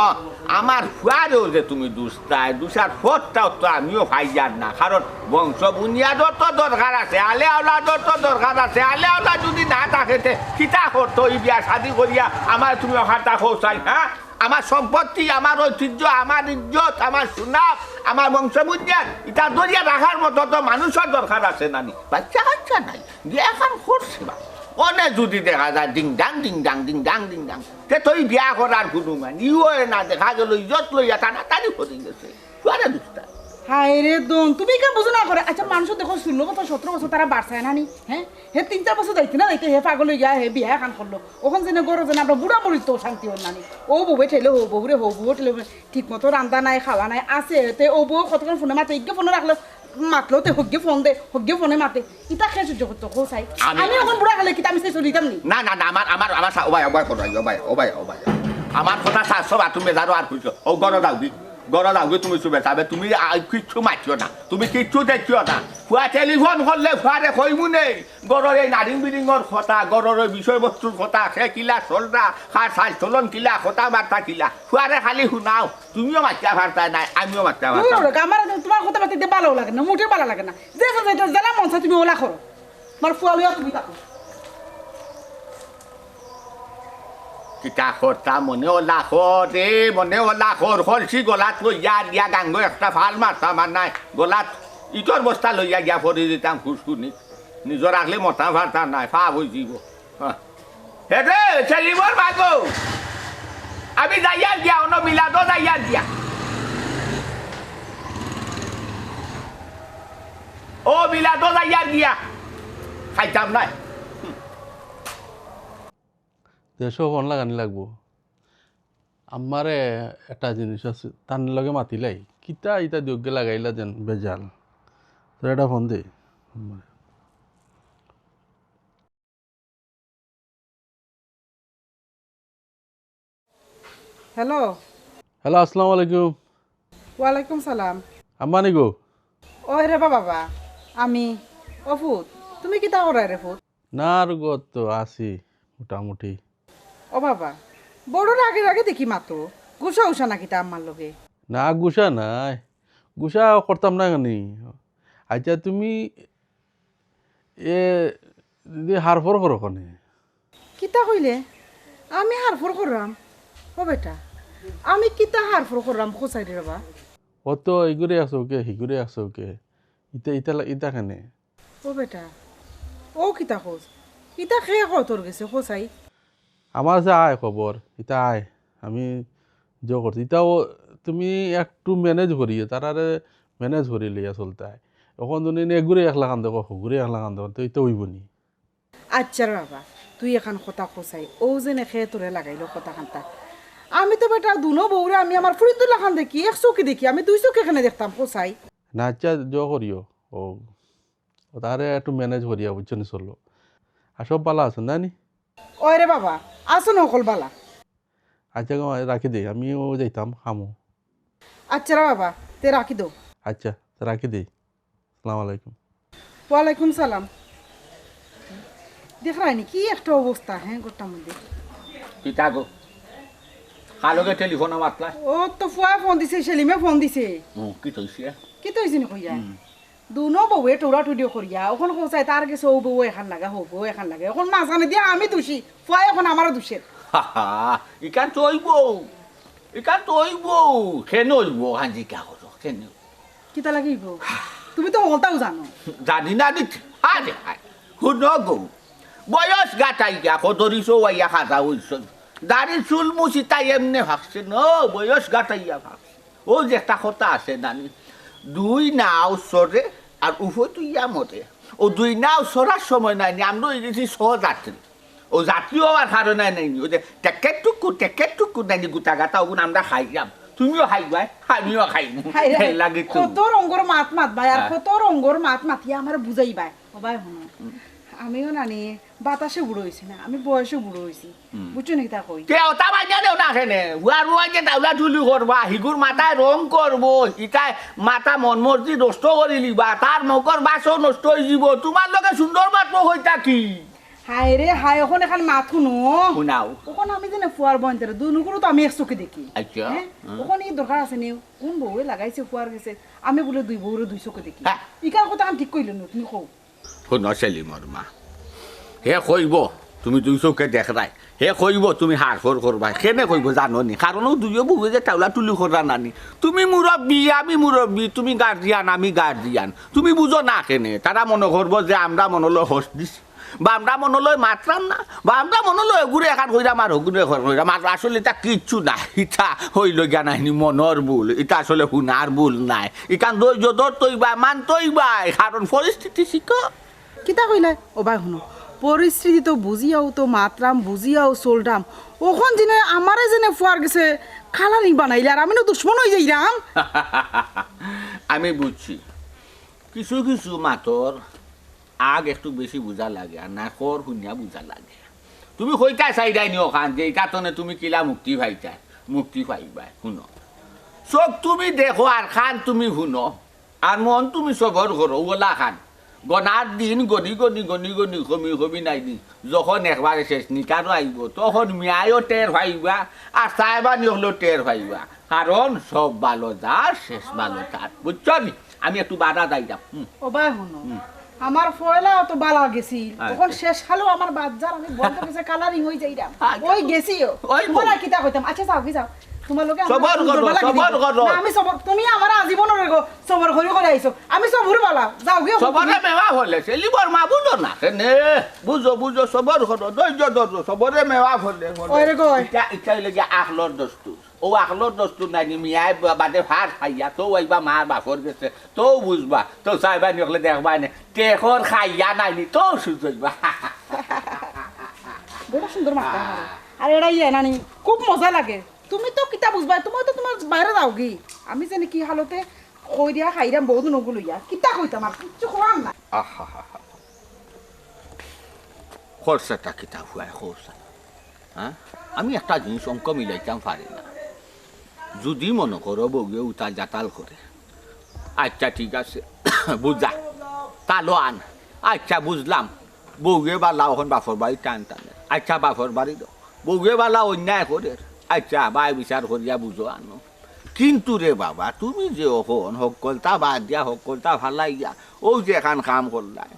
আমার ফুয়ারেও যে তুমি দুষ্টাই দুষার ফটটাও তো আমিও ফাইজার না কারণ বংশ বুনিয়াদর তো দরকার আছে আলে আওলাদর তো দরকার আছে আলে আওলাদ যদি না থাকে কিতা করতো এই বিয়া শাদি করিয়া আমার তুমি অহাটা খোঁচাই হ্যাঁ আমার সম্পত্তি আমার ঐতিহ্য আমার ইজ্জত আমার সুনাম আমার বংশ বুনিয়াদ এটা দরিয়া রাখার মতো তো মানুষের দরকার আছে নানি বাচ্চা কাচ্চা নাই বিয়া এখন করছে বা অনেক যদি দেখা যায় ডিং ডাং ডিং ডাং ডিং ডাং ডিং ডাং তে তুই বিয়া করার কোনো মানে ইও না দেখা গেল ইজ্জত লইয়া টানাটানি করে গেছে আরে দুষ্টা হায় রে দোন তুমি কে বুঝো না করে আচ্ছা মানুষ দেখো 16 বছর 17 বছর তারা বাড়ছায় না নি হ্যাঁ হে 3-4 বছর যাইতে না যাইতে হে পাগল হয়ে গিয়া হে বিয়া খান করলো ওখান যেন গরো যেন আমরা বুড়া বুড়ি তো শান্তি হল নানি ও বউবে ঠেলে হো বউরে হো বউ ঠেলে ঠিক মতো রান্না নাই খাওয়া নাই আছে তে ও বউ কতক্ষণ ফোনে মাতে ইগে ফোনে রাখলো মাতলো তে হগ্গে ফোন দে হগ্গে ফোনে মাতে ইটা খেয়ে সহ্য করতো কো চাই আমি এখন বুড়া গেলে কিতা আমি সেই চলিতাম নি না না না আমার আমার আমার ওবাই করাই ওবাই আমার কথা শাসব তুমি জানো আর খুঁজছো ও গড় দাওগি তুমি চুবে চাবে তুমি কিচ্ছু মাতিও না তুমি কিচ্ছু দেখিও না ফুয়া টেলিফোন করলে ফুয়ারে কইমু নেই গড়ের এই নারিং বিরিঙর কথা গড়ের বিষয়বস্তুর কথা সে কিলা চলরা খার সাজ চলন কিলা কথা বার্তা কিলা ফুয়ারে খালি শুনাও তুমিও মাতিয়া বার্তা নাই আমিও মাতিয়া বার্তা আমার তোমার কথা বার্তা ভালো লাগে না মোটে ভালো লাগে না যে জানা মন চায় তুমি ওলা করো আমার ফুয়া লইয়া তুমি থাকো কিতা করতা মনে ওলা রে মনে ওলা হলছি গলাত লইয়া দিয়া গাঙ্গ একটা ভাল মারতা আমার নাই গলাত ইটর বস্তা লইয়া গিয়া পড়ে দিতাম খুশকুনি নিজর আগলে মতা ভারতা নাই ফা হয়ে যাব হেরে ছেলিমর বাগো আমি যাইয়া দিয়া অন্য মিলাদো যাইয়া দিয়া ও মিলাদো যাইয়া দিয়া খাইতাম নাই দেশও ফোন লাগানি লাগবো আমারে একটা জিনিস আছে তার লগে মাতিলাই কিতা ইটা যোগ্য লাগাইলা যেন বেজাল তো এটা ফোন দে হ্যালো হ্যালো আসসালামু আলাইকুম ওয়ালাইকুম সালাম আম্মানি গো ও রে বাবা আমি অফুত তুমি কিতা করা রে ফুত না আর গো তো আছি মোটামুটি ও বাবা বড়োর আগে আগে দেখি মাতো গুছা উষা নাকি তা আমার লগে না গুসা নাই গুসা করতাম না কেন আচ্ছা তুমি এ দিদি হারফর করো কনে কিতা কইলে আমি হারফর করলাম ও বেটা আমি কিতা হারফর করলাম খোঁচাই রে বাবা অত ইগুরে আছো কে হিগুরে আছো কে ইটা ইটা ইটা কেনে ও বেটা ও কিতা খোঁজ ইটা খেয়ে কতর গেছে খোঁচাই আমার যে আয় খবর ইটা আয় আমি যে করছি ইটাও তুমি একটু ম্যানেজ করিয়ে তারারে ম্যানেজ করি লিয়া চলতে হয় এখন তুমি এগুড়ে 1 লাখ আন দেখো ঘুরে 1 লাখ আন দেখো তো এটা হইব নি আচ্ছা রে বাবা তুই এখন কথা খোঁচাই ও যেনে খেয়ে তোরে লাগাইলো কথা খান্তা আমি তো বেটা দুনো বউরে আমি আমার ফরিদুল্লাহ খান দেখি 1 চোখে দেখি আমি 2 চোখে এখানে দেখতাম খোঁচাই না আচ্ছা জ করিও ও তারে একটু ম্যানেজ করিয়া বুঝছো নি চললো আর সব ভালো আছেন না নি ওই রে বাবা আসো নকল বালা আচ্ছা গো রাখি দে আমিও যাইতাম খামো আচ্ছা রে বাবা তে রাখি দো আচ্ছা রাখি দে আসসালামু আলাইকুম ওয়ালাইকুম সালাম দেখ রাইনি কি একটা অবস্থা হ্যাঁ গোটা মধ্যে কিতা গো কালকে টেলিফোন মাতলা ও তো ফুয়া ফোন দিছে সেলিমে ফোন দিছে কি তৈছে কি তো হইছে নি কইয়া দুনো বউয়ে টোরা টুডিও করিয়া ওখান কোথায় তার গেছে ও বউ এখান লাগে হো বউ এখান লাগে এখন মাঝখানে দিয়ে আমি দোষী ফুয়াই এখন আমারও দোষের ইকান তৈব ইকান তৈব কেন হইব হাঞ্জি কা করো কেন কিতা লাগিব তুমি তো হলতাও জানো জানি না নি আরে শুন গো বয়স গাটাই গা কদরিছো ওয়াইয়া খাজা হইছ দাড়ি চুল মুছি তাই এমনি ভাবছে ন বয়স গাটাইয়া ভাবছে ও যে একটা কথা আছে নানি দুই নাও সরে আর উভয় তুইয়া মরে ও দুই নাও সরার সময় নাই আমরা ওই গেছি সহযাত্রী ও যাত্রী হওয়ার কারণে নাই ওই যে টেকেট টুকু নাই গোটা গাটা ওগুন আমরা খাইলাম তুমিও খাইবাই আমিও খাইব লাগে কত রঙ্গর মাত মাত ভাই আর কত রঙ্গর মাত মাতিয়া আমার বুঝাইবাই ও ভাই শুনো আমিও নানি বাতাসে বুড়ো হয়েছি না আমি বয়সে বুড়ো হয়েছি বুঝছো নাকি তা কই কেউ তা বাইনা দেও না কেনে হুয়ার হুয়াকে দাউলা ঢুলি করবা হিগুর মাথায় রং করবো ইটায় মাথা মন মর্জি নষ্ট করে লিবা তার মকর বাসও নষ্ট হয়ে যাব তোমার লগে সুন্দর মাত্র হইতা কি হাই রে হাই ওখান এখন মাত শুনো শুনাও ওখানে আমি জানি ফুয়ার বন্ধের দুনুগুলো তো আমি এক চোখে দেখি আচ্ছা ওখানে দরকার আছে নে কোন বউয়ে লাগাইছে ফুয়ার গেছে আমি বলে দুই বউরে দুই চোখে দেখি হ্যাঁ। ইকার কথা আমি ঠিক কইলো না তুমি কও শুন সেলিমর মা হে কইব তুমি দুই চৌকে দেখরাই হে কইব তুমি হার ফর করবা কেনে কইব জানো নি কারণ দুইও বউয়ে যে টাউলা তুলি করা নানি তুমি মুরব্বী আমি মুরব্বী তুমি গার্জিয়ান আমি গার্জিয়ান তুমি বুঝো না কেনে তারা মনে করবো যে আমরা মনলৈ হোস দিছি বা আমরা মনলৈ মাত্রাম না বা আমরা মনলৈ ঘুরে এখান কইরাম আর ঘুরে ঘর কইরাম আর আসলে এটা কিচ্ছু নাই ইটা হইল গিয়া নাইনি মনের ভুল এটা আসলে হুনার ভুল নাই ইকান ধৈর্য ধর তৈবা মান তৈবাই কারণ পরিস্থিতি শিখো কিতা কইলে ও ভাই শুনো পরিস্থিতি তো বুঝিয়াও তো মাত্রাম বুঝিয়াও চলরাম ওখন জিনে আমারে জেনে ফুয়ার গেছে খালারি বানাইলে আর আমি না দুশ্মন হয়ে যাইরাম আমি বুঝছি কিছু কিছু মাতর আগ একটু বেশি বুঝা লাগে আর না কর শুনিয়া বুঝা লাগে তুমি কইতা চাইদাই নিও খান যে এই কাতনে তুমি কিলা মুক্তি পাইতা মুক্তি পাইবা শুনো চোখ তুমি দেখো আর খান তুমি শুনো আর মন তুমি সবর করো ওলা খান গনার দিন গনি গনি গনি গনি কমি কমি নাই দিন যখন একবারে শেষ নিকারও আইব তখন মিয়াইও টের পাইবা আর চাইবা নিহলেও টের পাইবা কারণ সব ভালো যার শেষ ভালো তার বুঝছো নি আমি একটু বাধা যাইতাম ও ভাই শুনো আমার ফয়লা তো বালা গেছি তখন শেষ খালো আমার বাচ্চার আমি বন্ধ গেছে কালারিং হয়ে যাইরাম ওই গেছিও ওই বলা কিতা কইতাম আচ্ছা যাও কি যাও তোমার লোকে সবর করো, সবর করো। আমি সবর তুমি আমার আজীবন রেগো সবর করি করে আইছো আমি সবর বলা যাও গিয়ে সবরে মেওয়া হলে সেলিবর মা বুঝো না কেনে বুঝো বুঝো সবর করো ধৈর্য ধরো সবরে মেওয়া হলে ওরে গো ইটা ইটা লেগে আখলর দস্তুর ও আখলর দস্তুর নাই মিয়াই বাদে ভাত খাইয়া তো ওইবা মার বাপর গেছে তো বুঝবা তো চাইবা নিকলে দেখবা নে টেকর খাইয়া নাইনি তো সুজইবা বড় সুন্দর মাথা আমার আর এরা ইয়ে নানি খুব মজা লাগে তুমি তো কিতা বুঝবা তুমি তো তোমার বাইরে যাও কি আমি জানি কি হালতে কই দিয়া খাইরাম বহুত নগুলো ইয়া কিতা কইতাম আর কিচ্ছু খোয়াম না খরচাটা কিতা হুয়াই খরচা হ্যাঁ আমি একটা জিনিস অঙ্ক মিলাইতাম পারি না যদি মনে করো বউয়ে উতাল জাতাল করে আচ্ছা ঠিক আছে বুঝা তালো আন আচ্ছা বুঝলাম বউয়ে বালা ওখান বাফর বাড়ি টান টানে আচ্ছা বাফর বাড়ি দাও বউয়ে বালা অন্যায় করে আচ্ছা বাই বিচার করিয়া বুঝো আনো কিন্তু রে বাবা তুমি যে ওখন সকলতা বাদ দিয়া সকলতা ভালাইয়া ও যে এখান কাম করলাই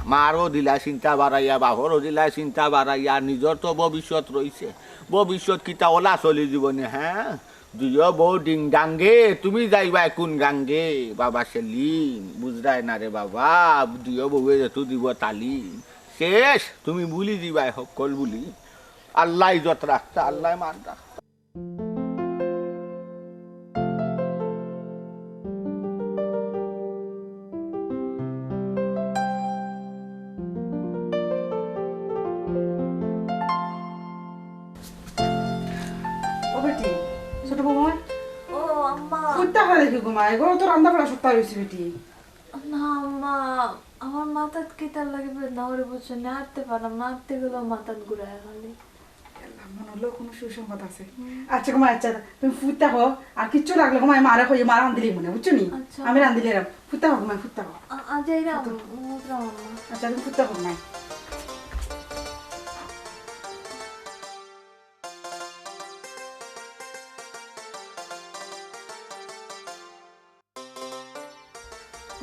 মারও দিলা চিন্তা বাড়াইয়া বাপরও দিলা চিন্তা বাড়াইয়া নিজর তো ভবিষ্যৎ রয়েছে ভবিষ্যৎ কিতা ওলা চলি জীবনে হ্যাঁ দুইও বউ ডিং ডাঙ্গে তুমি যাইবা কোন গাঙ্গে বাবা সেলিম বুঝরাই না রে বাবা দুইও বউয়ে যেহেতু দিব তালিম শেষ তুমি বুলি দিবাই সকল বুলি আল্লাহ ইজত রাখতা আল্লাহ মান রাখ ও বেটি ছোট বৌমা ও আম্মা কুত্তা খালে দেখি ঘুমায় এগুলো তো রান্না করা সপ্তাহ হয়েছে বেটি না আম্মা আমার মাথাত কিতার লাগে বেদনা করে বুঝছো না হাঁটতে পারলাম না হাঁটতে গেলেও মাথাত ঘুরায় খালি মনে হলো কোনো সুসংবাদ আছে আচ্ছা ঘুমায় আচ্ছা তুমি ফুটতে হো আর কিচ্ছু লাগলে ঘুমায় মারা হয়ে মা রান্ধিলি মনে বুঝছো নি আচ্ছা। আমি রান্ধিলে এরাম ফুটতে হো ঘুমায় ফুটতে হো আজ এইরাম আম্মা আচ্ছা তুমি ফুটতে হো ঘুমায়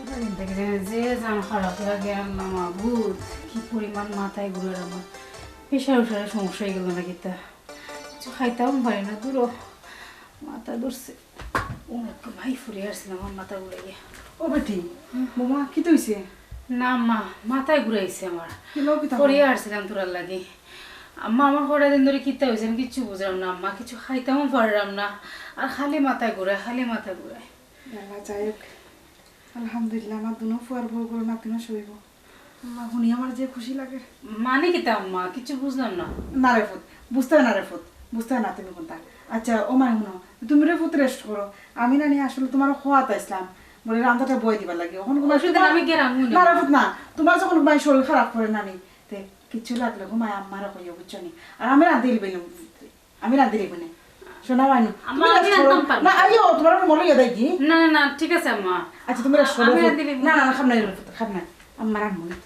কতদিন থেকে যে জান খারাপ লাগে আল্লাহ মাহবুদ, কি পরিমাণ মাথায় ঘুরে আমার প্রেশার উঠার সমস্যা হয়ে গেল নাকি তা কিছু খাইতেও পারি না, দূরও মাথা ধরছে। অনেক ভাই ফুরে আসছিলাম আমার মাথা ঘুরে গিয়ে। ও বেটি বোমা কি তৈছে? না মা, মাথায় ঘুরাইছে আমার, কিলো পিতা পড়িয়ে আসছিলাম তোরার লাগে। আম্মা আমার কটা দিন ধরে কিতা হয়েছে আমি কিচ্ছু বুঝলাম না আম্মা, কিছু খাইতেও পারলাম না, আর খালি মাথায় ঘুরায়, খালি মাথায় ঘুরায়। আল্লাহ যাই হোক, আলহামদুলিল্লাহ আমার দুনো ফুয়ার বউ করে নাতিনো সইব। আল্লাহ শুনি আমার যে খুশি লাগে। মানে কিতা আম্মা, কিছু বুঝলাম না। না রে ফুত, বুঝতে হয় না রে ফুত, বুঝতে হয় না তুমি কোনটা। আচ্ছা ও মাই শুনো, তুমি রে ফুত রেস্ট করো। আমি না নিয়ে আসলে তোমার খোয়াত আসলাম, বলে রান্নাটা বই দিবার লাগে। ওখানে কোনো অসুবিধা নেই, আমি গেলাম। না রে ফুত না, তোমার যখন মায়ের শরীর খারাপ করে নানি তে কিচ্ছু লাগলে ঘুমায় আম্মারা কইয়া বুঝছো নি। আর আমি রাঁধি দিবি না, আমি রাঁধি দিবি না, শোনা মাইনু আম্মা, আমি রাঁধতাম পারবো। না আইও তোমার মনে দেয় কি। না না না, ঠিক আছে আম্মা। আচ্ছা তুমি রেস্ট করো। আমি রাঁধি দিবি। না না খাব না রে ফুত, খাব না, আম্মা রাঁধবো না।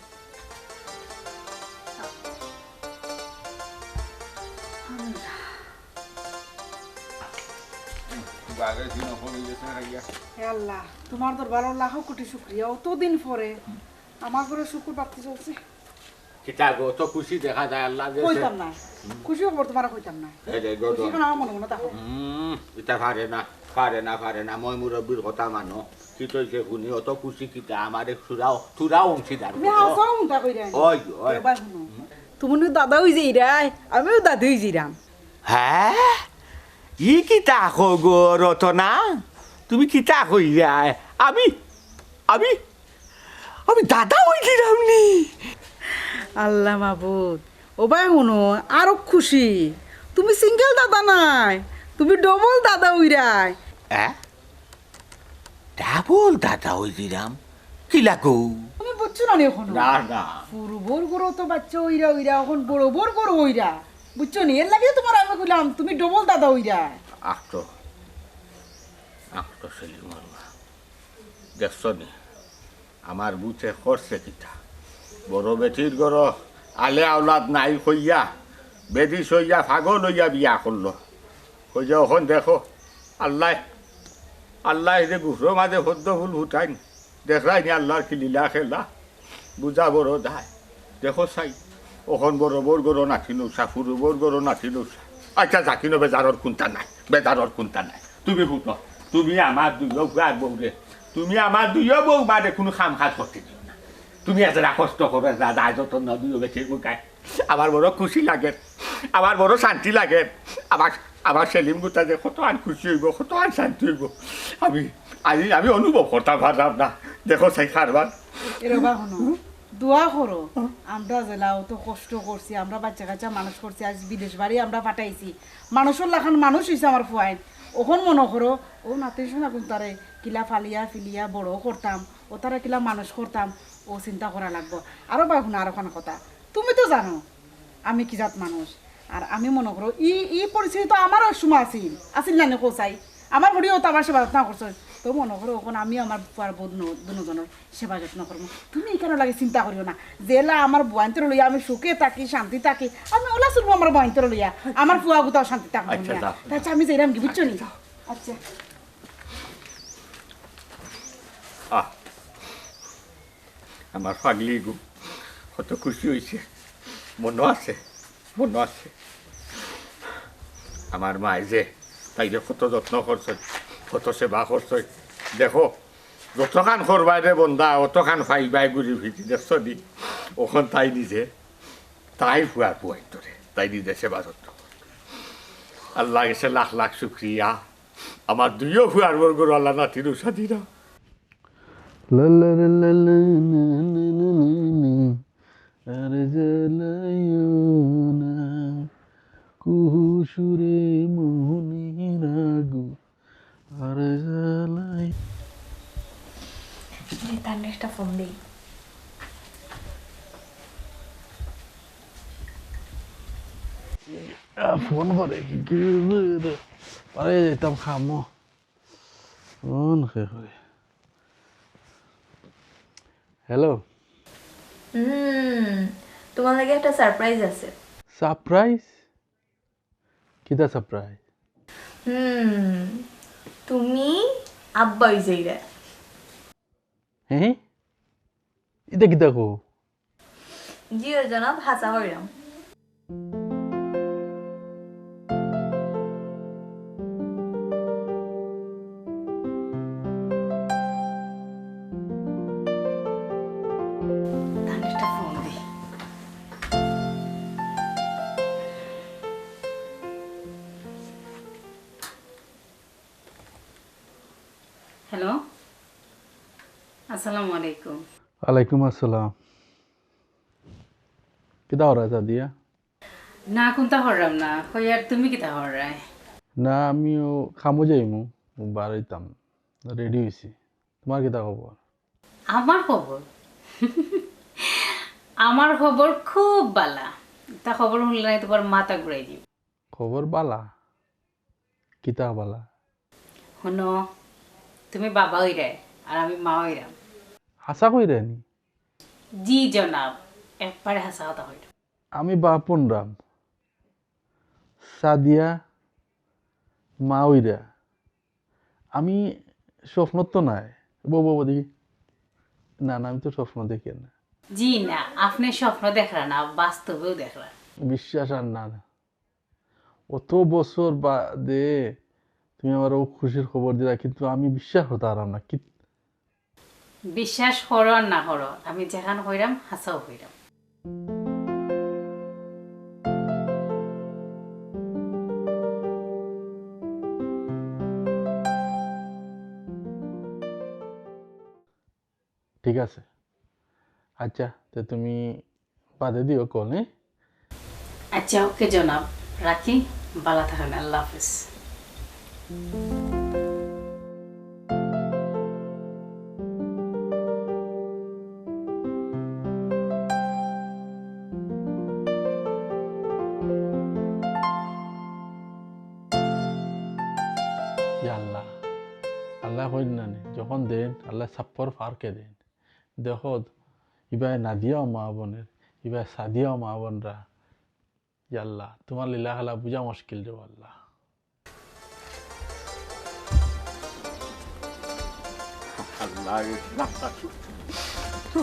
হে আল্লাহ, তোমার দরবারে লাখ কোটি শুকরিয়া, অতদিন পরে আমার ঘরে শুকুর প্রাপ্তি চলছে। কিতা গো তো খুশি দেখা যায় আল্লাহ যে কইতাম না, খুশি খবর তোমার কইতাম না, খুশি কোনো আমার মনে মনে থাকো। এটা পারে না মই মুরব্বীর কথা মানো কি তৈছে শুনি অত খুশি কিতা আমারে তুরাও অংশীদার তুমি হাসাও মুন্তা কইরা ওই ওই এবার শুনো, তুমি দাদা হই যাইরাই, আমিও দাদু হই যাইরাম। হ্যাঁ ই কিতা কো গো রতনা, তুমি কিতা কইরা? আমি আমি আমি দাদা হইছিলাম নি? আল্লাহ মাহবুদ, ও ভাই শুনো আরো খুশি, তুমি সিঙ্গেল দাদা নাই, তুমি ডবল দাদা হইরাই। ডাবল দাদা হইছিলাম কি লাগো? তুমি বুঝছো না এখনো? না না পূর্বর গরু তো বাচ্চা হইরা হইরা এখন বড় বড় গরু হইরা, বুঝছো নি? এর লাগে তোমার আমি কইলাম তুমি ডবল দাদা হইরা। আখতো সেলিম মারবা দেখছ নি আমার বুঝে করছে কিতা, বড় বেটির গড় আলে আওলাদ নাই কইয়া বেদি সইয়া ফাগল হইয়া বিয়া করলো। কইয়া ওখান দেখো আল্লাহ আল্লাহ যে গুহর মাঝে সদ্য ফুল ফুটাইন দেখলাই নি আল্লাহর কি লীলা খেলা, বুঝা বড় দায়। দেখো চাই ওখন বড় বড় গরো নাথি নৌসা ফুরু বড় গরো নাথি নৌসা। আচ্ছা জাকিনো বেজারর কোনটা নাই, বেজারর কোনটা নাই। তুমি ফুটো, তুমি আমার দুইও ফুয়ার বউ রে, তুমি আমার দুইও বউ মারে কোনো খাম খাজ করতে দিও না। তুমি এতটা কষ্ট করে দায় যতন না দুইও বেছে মুখায় আমার বড় খুশি লাগে, আমার বড় শান্তি লাগে। আমার সেলিম গুতা যে কত আন খুশি হইব, কত আন শান্তি হইব আমি অনুভব করতাম পারলাম না। দেখো চাই খারবার এরবা হনো দোয়া করো, আমরা জেলাও তো কষ্ট করছি, আমরা বাচ্চা কাচ্চা মানুষ করছি, আজ বিদেশ বাড়ি আমরা পাঠাইছি, মানুষের লাখান মানুষ হয়েছে আমার ফুয়াইন। ওখন মনে করো ও নাতি শোনা কোন তারে কিলা ফালিয়া ফিলিয়া বড় করতাম, ও তারা কিলা মানুষ করতাম, ও চিন্তা করা লাগবো। আরো বা শুনা আরো কোনো কথা, তুমি তো জানো আমি কি জাত মানুষ, আর আমি মনে করো ই পরিস্থিতি তো আমারও সময় আসিল না নে কোচাই, আমার ঘড়িও তো আমার সেবা যত্ন করছো, তো মনে করো ওখান আমি আমার বুয়ার দুজনের সেবা যত্ন করবো। তুমি এখানে লাগে চিন্তা করিও না, জেলা আমার বয়ন্তর লইয়া আমি সুখে থাকি শান্তি থাকি, আমি ওলা শুনবো আমার বয়ন্তর লইয়া, আমার ফুয়া গুতাও শান্তি থাকবো। আচ্ছা আমি যাইরাম কি বুঝছো নি? আচ্ছা আমার ফাগলি গু কত খুশি হয়েছে, মনে আছে মনে আছে আমার মায় যে তাই যে কত যত্ন করছে, কত সেবা করছে। দেখো যতখান করবাই রে বন্ধা অতখান ফাইবাই ঘুরি ফিরি দেখছ নি, ওখান তাই নিজে তাই ফুয়ার পুয়াই তোরে তাই নিজে সেবা যত্ন। আল্লাহ গেছে লাখ লাখ শুক্রিয়া, আমার দুইও ফুয়ার বর্গর আল্লাহ নাতির সাদিরা। আর জ্বালাইও না কুহুসুরে মোহনি রাগু আর জ্বালাই। তার একটা ফোন দিই। ফোন করে কি পারে যেতাম খামো ফোন করে। হ্যালো, তোমার লাগে একটা সারপ্রাইজ আছে। সারপ্রাইজ? কিটা সারপ্রাইজ? তুমি আব্বা হইছে। হ্যাঁ এটা কি দেখো জিও জনাব হাসা হইলাম ধানেরটা ফোন দি। হ্যালো, আসসালামু আলাইকুম। ওয়ালাইকুম আসসালাম কিতা হরা দিয়া না কোনটা হররাম না, কই আর তুমি কিতা হররায়? না আমিও খামো যাইমু বাড়াইতাম রেডি হয়েছি তোমার কিতা খবর আমার খবর আমার খবর খুব বালা। তা খবর শুনলে নাই তোমার মাথা ঘুরাই দিব। খবর বালা কিতা বালা শুনো, তুমি বাবা হইরায় আর আমি মা হইরাম। হাসা কই রেনি জি জনাব, একবারে হাসা কথা হইল। আমি বাপন রাম সাদিয়া মা ওইরা আমি স্বপ্ন তো নাই বউ দেখি না না আমি তো স্বপ্ন দেখি না জি না, আপনি স্বপ্ন দেখরা না, বাস্তবেও দেখরা। বিশ্বাস আর না অত বছর বাদে তুমি আমার ও খুশির খবর দিলা কিন্তু আমি বিশ্বাস হতে পারলাম না কি বিশ্বাস করো আর না করো, আমি যেখান হইরাম হাসাও হইরাম। ঠিক আছে আচ্ছা তো তুমি বাদে দিও কল হ্যাঁ আচ্ছা ওকে জনাব, রাখি, ভালো থাকেন, আল্লাহ হাফিজ। ইয়া আল্লাহ আল্লাহ কইন না নে, যখন দেন আল্লাহ ছাপ্পর ফারকে দেন দেখো ইবাই নাদিয়াও মা বোনের ইবাই সাদিয়াও মা বোনরা ইয়া আল্লাহ তোমার লীলা খেলা বুঝা মুশকিল রে আল্লাহ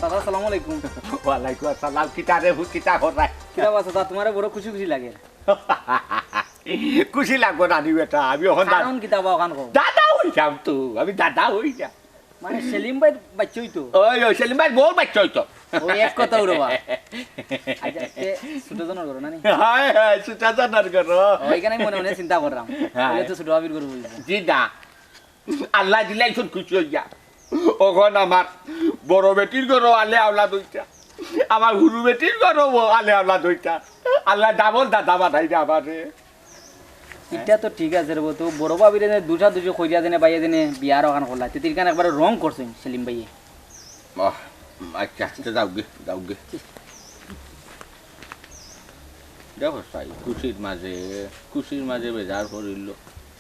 চাচা আসসালামু আলাইকুম। ওয়ালাইকুম আসসালাম। কিতা রে কিতা হরাই? কিরা বা চাচা তোমার বড় খুশি খুশি লাগে খুশি লাগবো নানি বেটা, আমি ওখান কারণ কিতা বা ওখান কও দাদা হই যাম তো, আমি দাদা হই যা। মানে সেলিম ভাই বাচ্চাই তো ওই ওই সেলিম ভাই বল বাচ্চা হইতো। ওই এক কথা উড়বা আচ্ছা তে ছোট জনের করো না নি হায় হায় সুতা জানার করো। ওইখানে মনে মনে চিন্তা করলাম হ্যাঁ। বলে তো ছোট আবির করবো বলছি জি না, আল্লাহ দিলাই শুন খুশি হই যা। ওখান আমার বড় বেটির ঘরও আলে আওলা দইটা, আমার হুরু বেটির ঘরও আলে আওলা দইটা। আল্লাহ ডাবল দাদা বানাই দে আমারে। এটা তো ঠিক আছে রে তো বড় বাবির দুটা দুটো কইরা দেনে বাইয়া দেনে বিয়ার ওখান করলা তেতির কান একবার রং করছেন সেলিম ভাইয়ে আচ্ছা যাও গে যাও গে। দেখো সাই খুশির মাঝে বেজার করিল,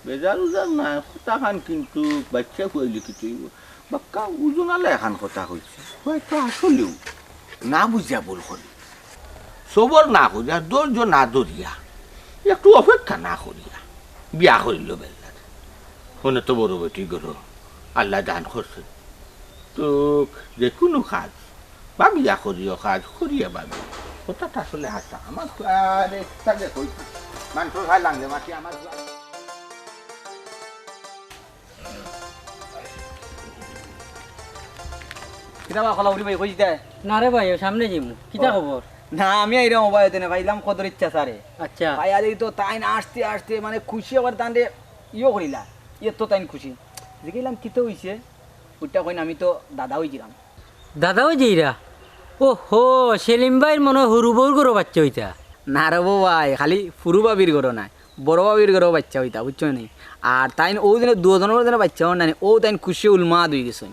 বেজার উজার না কথা খান কিন্তু বাচ্চা খুয়াইলে কিছু বাক্কা ওজনালে এখন কথা কইছে হয়তো আসলেও না বুঝিয়া বল করি সবর না করিয়া ধৈর্য না ধরিয়া একটু অপেক্ষা না করিয়া বিয়া করিল বেলার শুনে তো বড় বেটি গরো আল্লাহ দান করছে তো যে কোনো কাজ বা বিয়া করিও কাজ করিয়া পাবি কথাটা আসলে হাসা আমার মানুষ ভাই লাগলে মাটি আমার কিতা বা খলা উড়ি ভাই কই দিতে না রে ভাই সামনে যাইমু কিতা খবর না আমি আইরা মোবাইল দেনে পাইলাম কদর ইচ্ছা সারে আচ্ছা ভাই আলি তো তাই না আসতে আসতে মানে খুশি আবার তান্ডে ইয়ে করিলা ইয়ে তো তাই খুশি দেখিলাম কিতে হইছে ওইটা কইন আমি তো দাদা হইছিলাম দাদাও যাইরা ও হো সেলিম ভাইয়ের মনে হয় হরু বউর গরো বাচ্চা হইতা না রে ভাই খালি ফুরু বাবির গরো নাই বড় বাবির গরো বাচ্চা হইতা বুঝছো নি আর তাই ও দিনে দুজনের দিনে বাচ্চা হন নাই ও তাই খুশি উলমা দুই গেছেন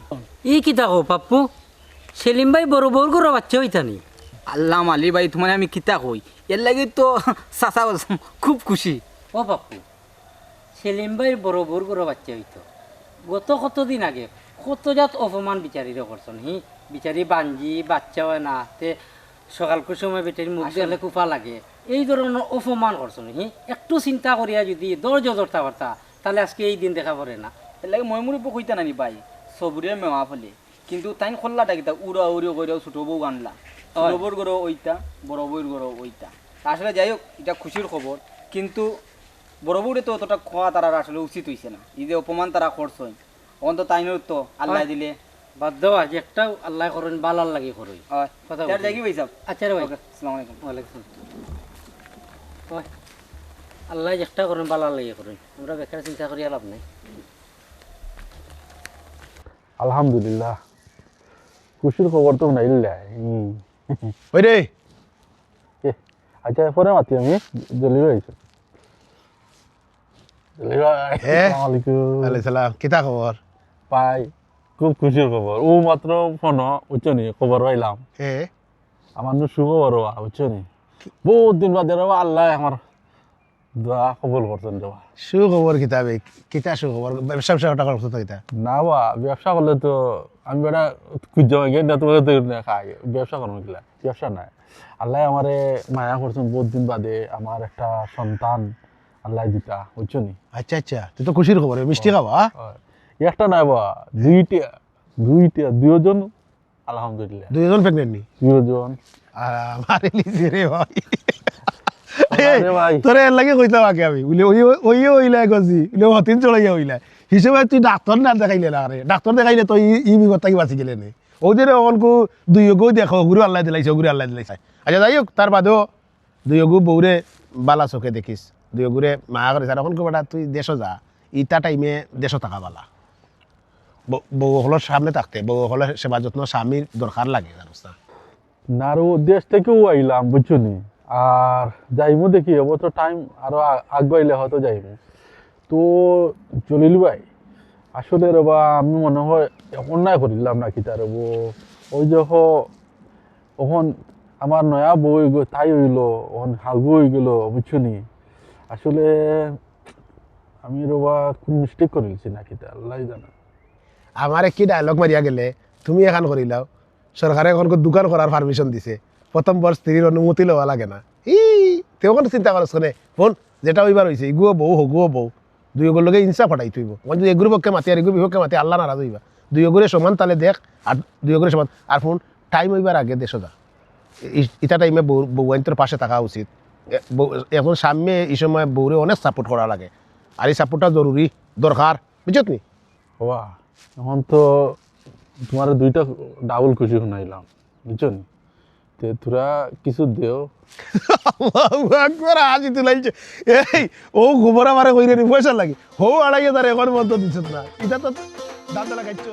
ই কিতা কো পাপ্পু সেলিম ভাই বড় বউর গরো বাচ্চা হইতা নি আল্লাহ মালি ভাই তোমার আমি কিতা কই এর লাগি তো চাচা খুব খুশি ও পাপ্পু সেলিম ভাইয়ের বড় বউর গরো বাচ্চা হইতো গত কতদিন আগে কত জাত অপমান বিচারিরও করছেন হি বিচারি বাঞ্জি বাচ্চা হয় না তে সকালকুর সময় বেটারি মুখ দেখলে কুফা লাগে এই ধরনের অপমান করছেন হি একটু চিন্তা করিয়া যদি ধৈর্য ধরতে পারতা তাহলে আজকে এই দিন দেখা পড়ে না এর লাগে মই মুড়ি কইতা নানি ভাই সবুরের মেওয়া ফলে কিন্তু তাই খোল্লাটা কিতা উড়া উড়ি করে ছোট বউ আনলা ছোট বউর গরো ওইটা বড় বউর গরো ওইটা আসলে যাই হোক এটা খুশির খবর কিন্তু বড় বউরে তো অতটা খোয়া তারা আসলে উচিত হইছে না এই যে অপমান তারা করছে তখন তো তাইনের তো আল্লাহ দিলে বাদ দেওয়া যে একটা আল্লাহ করেন বালার লাগে করই কথা যার জায়গা ভাই সাহেব আচ্ছা রে ভাই আসসালামু আলাইকুম ওয়ালাইকুম ওই আল্লাহ চেষ্টা করেন বালার লাগে করই আমরা বেকার চিন্তা করি লাভ নাই আলহামদুলিল্লাহ খুশির খবর তো নাইলাই ওই রে আচ্ছা পরে মাতি আমি জলিও আইছো জলিও হ্যাঁ। আসসালামু আলাইকুম আলাইকুম সালাম কিতা খবর পাই খুব খুশির খবর ও মাত্র ফোন বুঝছো নি খবর পাইলাম হ্যাঁ আমার নু সুখবর বুঝছো নি বহুত দিন বাদে রে আল্লাহ আমার দোয়া কবুল করতেন দেওয়া সুখবর কিতাবে কিতা সুখবর ব্যবসা ব্যবসা করছো তো কিতা না বা ব্যবসা করলে তো আমি বেটা খুঁজে গিয়ে না তোমাকে তো খাই ব্যবসা করবো কিলা ব্যবসা নাই আল্লাহ আমারে মায়া করছেন বহুত দিন বাদে আমার একটা সন্তান আল্লাহ দিতা বুঝছো নি আচ্ছা আচ্ছা তুই তো খুশির খবর মিষ্টি খাওয়া একটা নাই বা দুজন আলহামদুলিল্লাহ দুইজন প্রেগনেন্ট নি দুজন আমারে লিজে রে ভাই আরে ভাই। তোরে এর লাগে কইতাম আগে আমি বলে ওই ওইলাই গজি বলে হতিন চড়াইয়া ওইলাই হিসেবে তুই ডাক্তার না দেখাইলে না আরে ডাক্তার দেখাইলে তো ই বিগত থাকি বাঁচি গেলে নে ওদের অকলকু দুই গো দেখো গুরু আল্লাহ দিলাইছে গুরু আল্লাহ দিলাইছে আচ্ছা যাই হোক তার বাদেও দুই গু বউরে বালা চোখে দেখিস দুই গুরে মায়া করে স্যার এখন বেটা তুই দেশও যা ইটা টাইমে দেশও থাকা বালা বউ হলের সামনে থাকতে বউ হলের সেবা যত্ন স্বামীর দরকার লাগে জানোস না নারু দেশ থেকেও আইলাম বুঝছো নি আর যাইমু দেখি অবশ্য টাইম আরো আগাইলে হয়তো যাইমু তো জলিল ভাই আসলে রবা আমি মনে হয় অন্যায় করিলাম নাকি তার ওই যখন আমার নয়া বই তাই হইলো ওখান হাগু হয়ে গেল বুঝছো নি আসলে আমি রবা কোন মিস্টেক করেছি নাকি তা আল্লাহ জানা আমার কি ডায়লগ মারিয়া গেলে তুমি এখন করিলাও সরকারে এখন দোকান করার পারমিশন দিছে প্রথম বার স্ত্রীর অনুমতি লওয়া লাগে না তেও কোনো চিন্তা করছ নে ফোন যেটা ওইবার হয়েছে ইগুও বউ হগুও বউ দুই ওগুলোর লগে ইনসা ফটাই তুইব যদি এগুর পক্ষে মাতি আর এগুর বিপক্ষে মাতি আল্লাহ নারাজ হইবা দুই ওগুরে সমান তালে দেখ আর দুই ওগুরে সমান আর ফোন টাইম হইবার আগে দেশ যা ইটা টাইমে বউ আইনটোর পাশে থাকা উচিত এখন সামনে এই সময় বউরে অনেক সাপোর্ট করা লাগে আর এই সাপোর্টটা জরুরি দরকার বুঝত নি বাবা এখন তো তোমার দুইটা ডাবল খুশি শুনাইলাম বুঝছো নি তে তোরা কিছু দেও আজি তুলাইছে এই ও গোবর আমারে কইরে নি পয়সা লাগি হো আড়াইয়ে তার এখন মত দিছত না এটা তো দাঁত লাগাইছো